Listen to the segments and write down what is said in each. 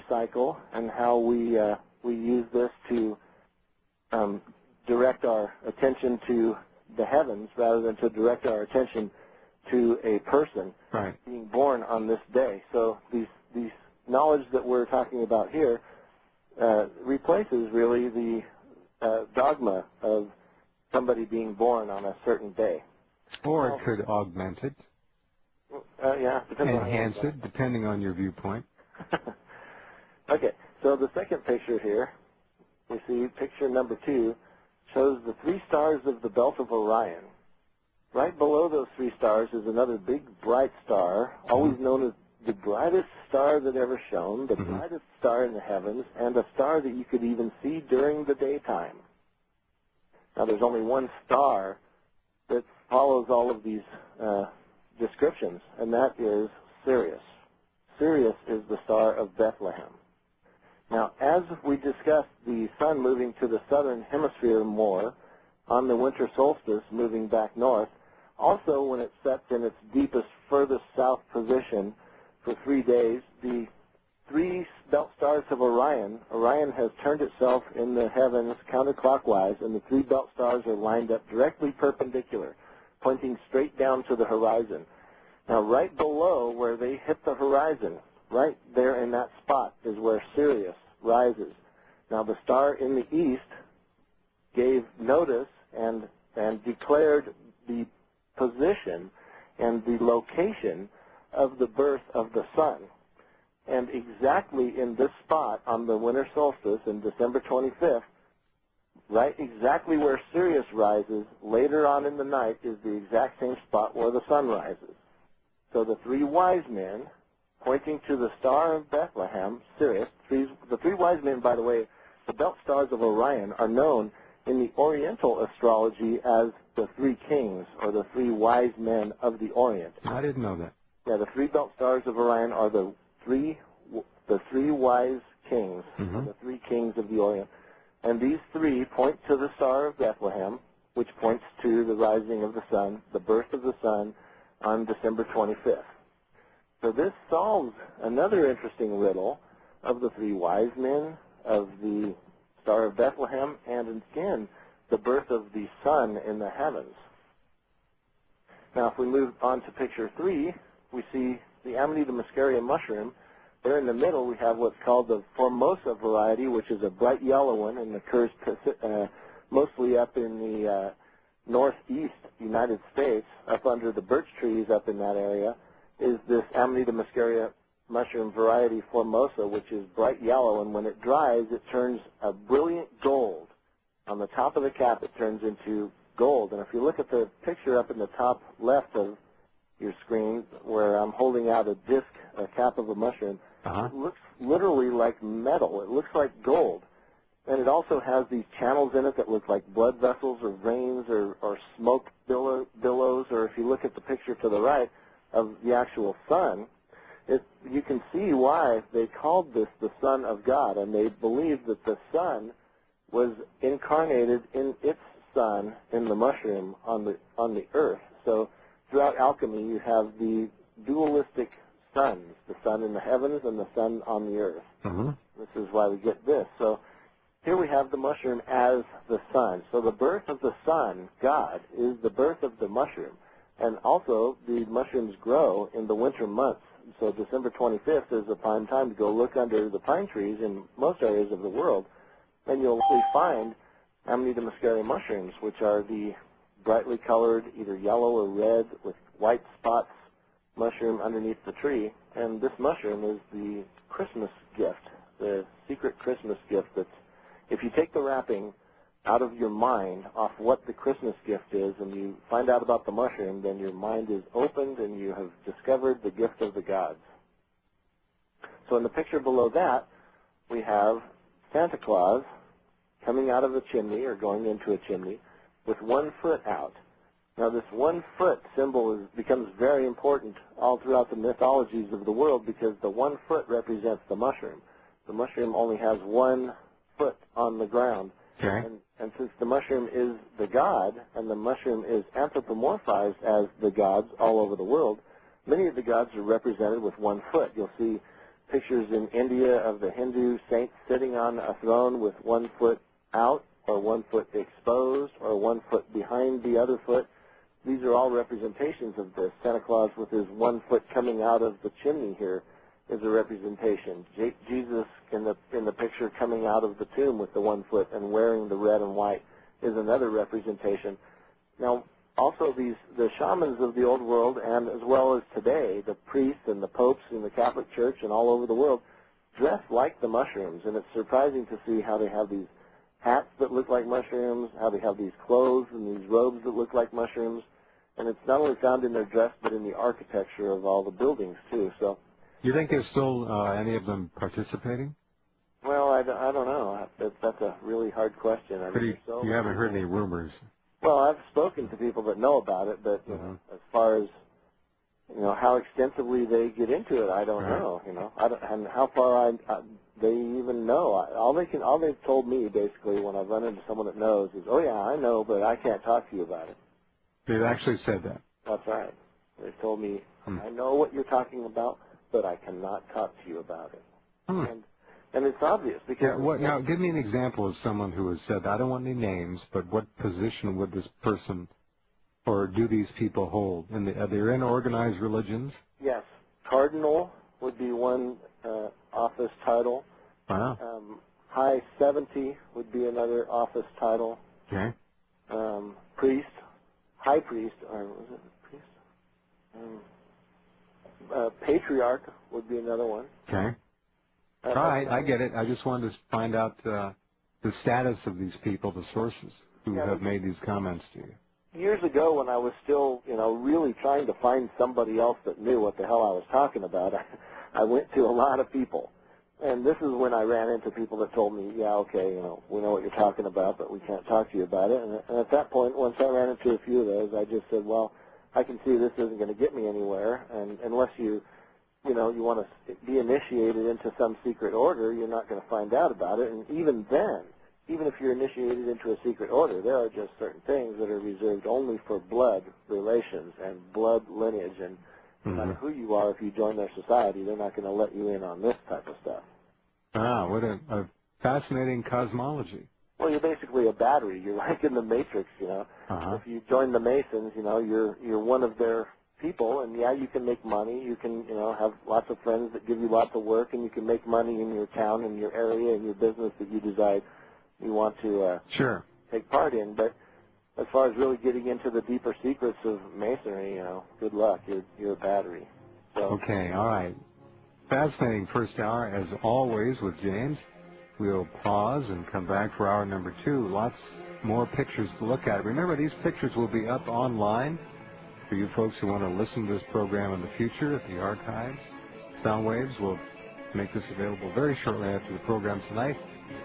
cycle and how we use this to direct our attention to the heavens rather than to direct our attention to a person being born on this day. So these knowledge that we're talking about here replaces really the dogma of somebody being born on a certain day. Or it could augment it. Enhance it, depending on your viewpoint. Okay, so the second picture here, we see picture number 2, shows the 3 stars of the belt of Orion. Right below those 3 stars is another big bright star, always known as the brightest star that ever shone, the brightest star in the heavens, and a star that you could even see during the daytime. Now there's only one star that follows all of these descriptions, and that is Sirius. Sirius is the star of Bethlehem. Now, as we discussed the sun moving to the southern hemisphere more, on the winter solstice moving back north, also when it sets in its deepest, furthest south position for 3 days, the 3 belt stars of Orion has turned itself in the heavens counterclockwise, and the 3 belt stars are lined up directly perpendicular, pointing straight down to the horizon. Now, right below where they hit the horizon, right there in that spot is where Sirius rises. Now, the star in the east gave notice and declared the position and the location of the birth of the sun. And exactly in this spot on the winter solstice in December 25th, right exactly where Sirius rises later on in the night is the exact same spot where the sun rises. So the 3 wise men, pointing to the star of Bethlehem, Sirius, the 3 wise men, by the way, the belt stars of Orion, are known in the Oriental astrology as the 3 kings, or the 3 wise men of the Orient. I didn't know that. Yeah, the 3 belt stars of Orion are the three wise kings, or the 3 kings of the Orient. And these 3 point to the star of Bethlehem, which points to the rising of the sun, the birth of the sun, on December 25th. So this solves another interesting riddle of the 3 wise men, of the Star of Bethlehem, and again, the birth of the sun in the heavens. Now, if we move on to picture 3, we see the Amanita muscaria mushroom. There in the middle, we have what's called the Formosa variety, which is a bright yellow one and occurs mostly up in the northeast United States, up under the birch trees up in that area, is this Amanita muscaria mushroom variety Formosa, which is bright yellow, and when it dries, it turns a brilliant gold. On the top of the cap, it turns into gold. And if you look at the picture up in the top left of your screen, where I'm holding out a disc, a cap of a mushroom, it looks literally like metal. It looks like gold. And it also has these channels in it that look like blood vessels or veins or smoke billows, or if you look at the picture to the right of the actual sun, you can see why they called this the Son of God, and they believed that the sun was incarnated in its sun in the mushroom on the earth. So throughout alchemy, you have the dualistic suns, the sun in the heavens and the sun on the earth. This is why we get this. So here we have the mushroom as the sun. So the birth of the sun, God, is the birth of the mushroom. And also, the mushrooms grow in the winter months. So December 25th is a prime time to go look under the pine trees in most areas of the world, and you'll find Amanita muscaria mushrooms, which are the brightly colored, either yellow or red with white spots mushroom underneath the tree. And this mushroom is the Christmas gift, the secret Christmas gift that's, if you take the wrapping out of your mind off what the Christmas gift is and you find out about the mushroom, then your mind is opened and you have discovered the gift of the gods. So in the picture below that, we have Santa Claus coming out of a chimney or going into a chimney with 1 foot out. Now this 1 foot symbol becomes very important all throughout the mythologies of the world because the 1 foot represents the mushroom. The mushroom only has 1 foot on the ground. Okay. And since the mushroom is the god, and the mushroom is anthropomorphized as the gods all over the world, many of the gods are represented with 1 foot. You'll see pictures in India of the Hindu saints sitting on a throne with one foot out or one foot exposed or one foot behind the other foot. These are all representations of this. Santa Claus with his one foot coming out of the chimney here is a representation. Jesus in the picture coming out of the tomb with the one foot and wearing the red and white is another representation. Now, also the shamans of the old world, and as well as today, the priests and the popes in the Catholic Church and all over the world dress like the mushrooms, and it's surprising to see how they have these hats that look like mushrooms, how they have these clothes and these robes that look like mushrooms, and it's not only found in their dress but in the architecture of all the buildings too. So, you think there's still any of them participating? Well, I don't know. That's a really hard question. You haven't heard any rumors? Well, I've spoken to people that know about it, but you know, as far as how extensively they get into it, I don't know. And how far they even know. All they've told me basically when I've run into someone that knows is, oh yeah, I know, but I can't talk to you about it. They've actually said that. That's right. They've told me, I know what you're talking about, but I cannot talk to you about it. And it's obvious because... Now, give me an example of someone who has said, I don't want any names, but what position would this person or do these people hold? Are they in organized religions? Yes. Cardinal would be one office title. Wow. High 70 would be another office title. Okay. Priest, high priest, or was it priest? Patriarch would be another one. Okay. All right, I get it. I just wanted to find out the status of these people, the sources who have made these comments to you. Years ago, when I was still, really trying to find somebody else that knew what the hell I was talking about, I went to a lot of people. And this is when I ran into people that told me, yeah, okay, we know what you're talking about, but we can't talk to you about it. And at that point, once I ran into a few of those, I just said, well, I can see this isn't going to get me anywhere, and unless you want to be initiated into some secret order, you're not going to find out about it. And even then, even if you're initiated into a secret order, there are just certain things that are reserved only for blood relations and blood lineage. And no matter who you are, if you join their society, they're not going to let you in on this type of stuff. Ah, what a fascinating cosmology. Well, you're basically a battery. You're like in the Matrix, If you join the Masons, you're one of their people, and yeah, you can make money. You can, have lots of friends that give you lots of work, and you can make money in your town, in your area, in your business that you decide you want to take part in. But as far as really getting into the deeper secrets of Masonry, good luck. You're a battery. So. Okay, all right. Fascinating first hour, as always, with James. We'll pause and come back for hour number 2. Lots more pictures to look at. Remember, these pictures will be up online for you folks who want to listen to this program in the future at the archives. Soundwaves will make this available very shortly after the program tonight.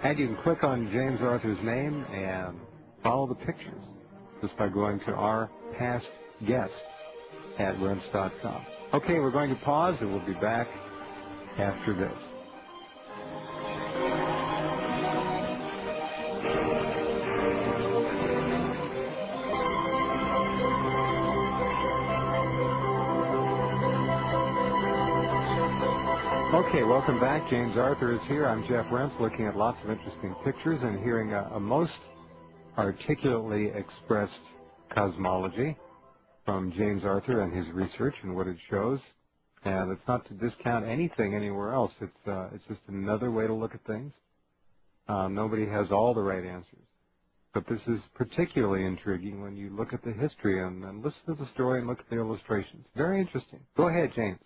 And you can click on James Arthur's name and follow the pictures just by going to our past guests at Rense.com. Okay, we're going to pause, and we'll be back after this. Okay, welcome back. James Arthur is here. I'm Jeff Rense, looking at lots of interesting pictures and hearing a most articulately expressed cosmology from James Arthur and his research and what it shows. And it's not to discount anything anywhere else. It's just another way to look at things. Nobody has all the right answers. But this is particularly intriguing when you look at the history and listen to the story and look at the illustrations. Very interesting. Go ahead, James.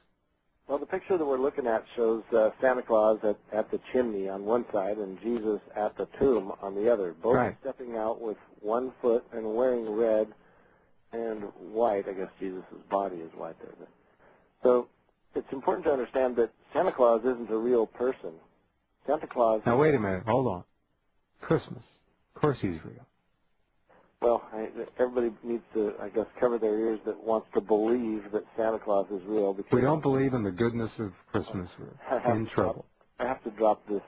Well, the picture that we're looking at shows Santa Claus at the chimney on one side and Jesus at the tomb on the other, both stepping out with one foot and wearing red and white. I guess Jesus' body is white there. So it's important to understand that Santa Claus isn't a real person. Santa Claus... Now, wait a minute. Hold on. Christmas. Of course he's real. Well, everybody needs to, I guess, cover their ears that wants to believe that Santa Claus is real. Because we don't believe in the goodness of Christmas. We're in trouble. I have to drop this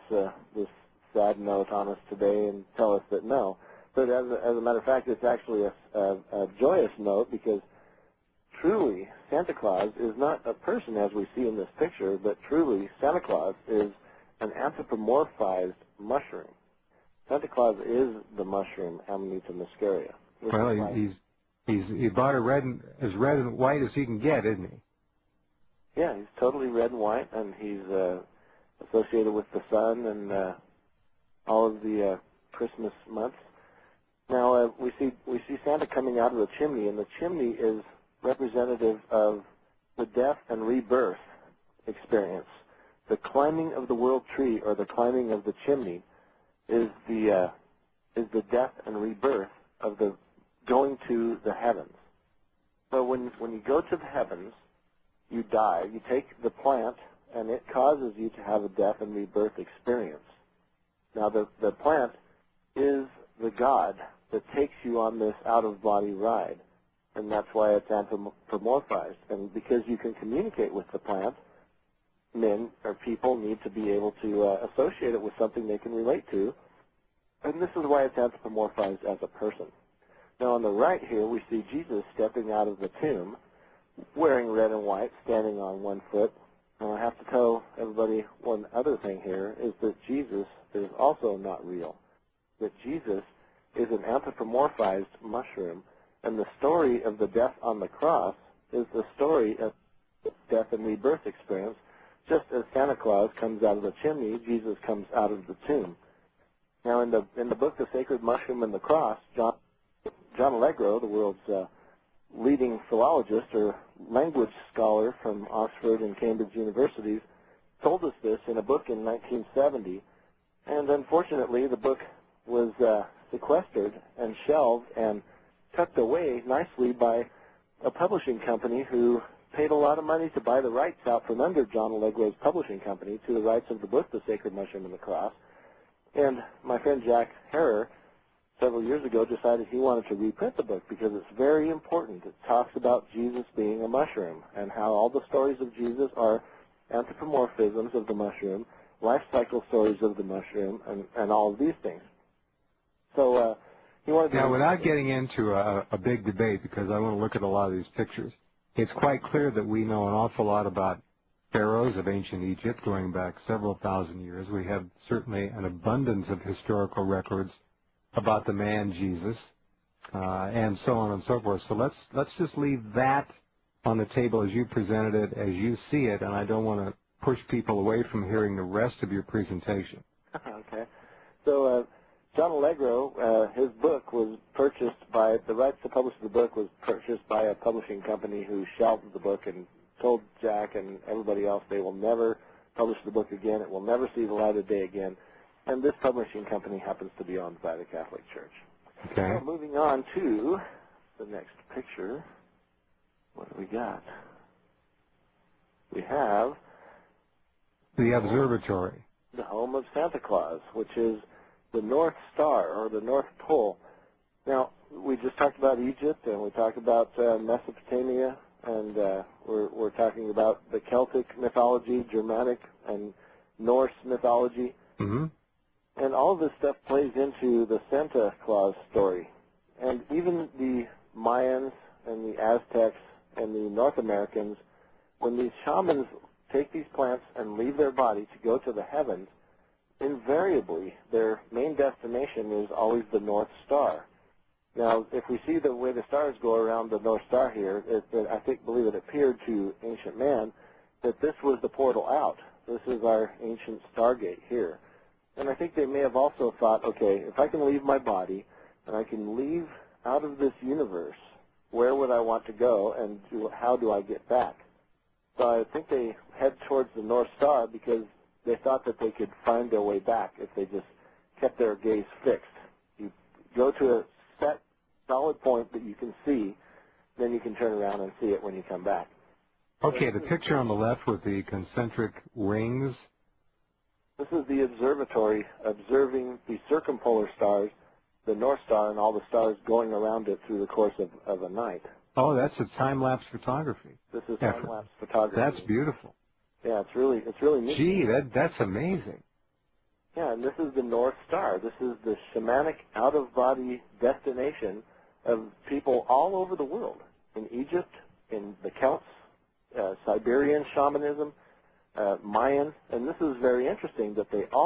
sad note on us today and tell us that no. But as a matter of fact, it's actually a joyous note because truly, Santa Claus is not a person as we see in this picture, but truly Santa Claus is an anthropomorphized mushroom. Santa Claus is the mushroom Amanita muscaria. Well, he's about as red and white as he can get, isn't he? Yeah, he's totally red and white, and he's associated with the sun and all of the Christmas months. Now we see Santa coming out of the chimney, and the chimney is representative of the death and rebirth experience. The climbing of the world tree, or the climbing of the chimney, is the death and rebirth of the going to the heavens. So when you go to the heavens, you die. You take the plant, and it causes you to have a death and rebirth experience. Now the plant is the God that takes you on this out-of-body ride, and that's why it's anthropomorphized. And because you can communicate with the plant, men or people need to be able to associate it with something they can relate to, and this is why it's anthropomorphized as a person. Now on the right here, we see Jesus stepping out of the tomb, wearing red and white, standing on one foot. And I have to tell everybody one other thing here, is that Jesus is also not real. That Jesus is an anthropomorphized mushroom, and the story of the death on the cross is the story of death and rebirth experience. Just as Santa Claus comes out of the chimney, Jesus comes out of the tomb. Now in the book The Sacred Mushroom and the Cross, John Allegro, the world's leading philologist or language scholar from Oxford and Cambridge universities, told us this in a book in 1970, and unfortunately the book was sequestered and shelved and tucked away nicely by a publishing company who paid a lot of money to buy the rights out from under John Allegro's publishing company to the rights of the book The Sacred Mushroom and the Cross. And my friend Jack Herer, several years ago, decided he wanted to reprint the book because it's very important. It talks about Jesus being a mushroom and how all the stories of Jesus are anthropomorphisms of the mushroom, life cycle stories of the mushroom, and all of these things. So he wanted to... Now, without getting into a big debate, because I want to look at a lot of these pictures, it's quite clear that we know an awful lot about pharaohs of ancient Egypt going back several thousand years. We have certainly an abundance of historical records about the man Jesus, and so on and so forth. So let's just leave that on the table as you presented it, as you see it, and I don't want to push people away from hearing the rest of your presentation. Okay. So John Allegro, his book was purchased by, the rights to publish the book was purchased by a publishing company who shelved the book and told Jack and everybody else they will never publish the book again. It will never see the light of day again. And this publishing company happens to be owned by the Catholic Church. Okay. So moving on to the next picture, what do we got? We have the observatory, the home of Santa Claus, which is the North Star, or the North Pole. Now, we just talked about Egypt, and we talked about Mesopotamia, and we're talking about the Celtic mythology, Germanic, and Norse mythology. Mm-hmm. And all of this stuff plays into the Santa Claus story. And even the Mayans and the Aztecs and the North Americans, when these shamans take these plants and leave their body to go to the heavens, invariably their main destination is always the North Star. Now, if we see the way the stars go around the North Star here, believe it appeared to ancient man that this was the portal out. This is our ancient Stargate here. And I think they may have also thought, okay, if I can leave my body and I can leave out of this universe, where would I want to go and how do I get back? So I think they head towards the North Star because they thought that they could find their way back if they just kept their gaze fixed. You go to a set, solid point that you can see, then you can turn around and see it when you come back. Okay, the picture on the left with the concentric rings. This is the observatory observing the circumpolar stars, the North Star, and all the stars going around it through the course of a night. Oh, that's a time-lapse photography. This is time-lapse photography. That's beautiful. Yeah, it's really neat. Gee, that's amazing. Yeah, and this is the North Star. This is the shamanic out-of-body destination of people all over the world, in Egypt, in the Celts, Siberian shamanism, Mayan, and this is very interesting that they all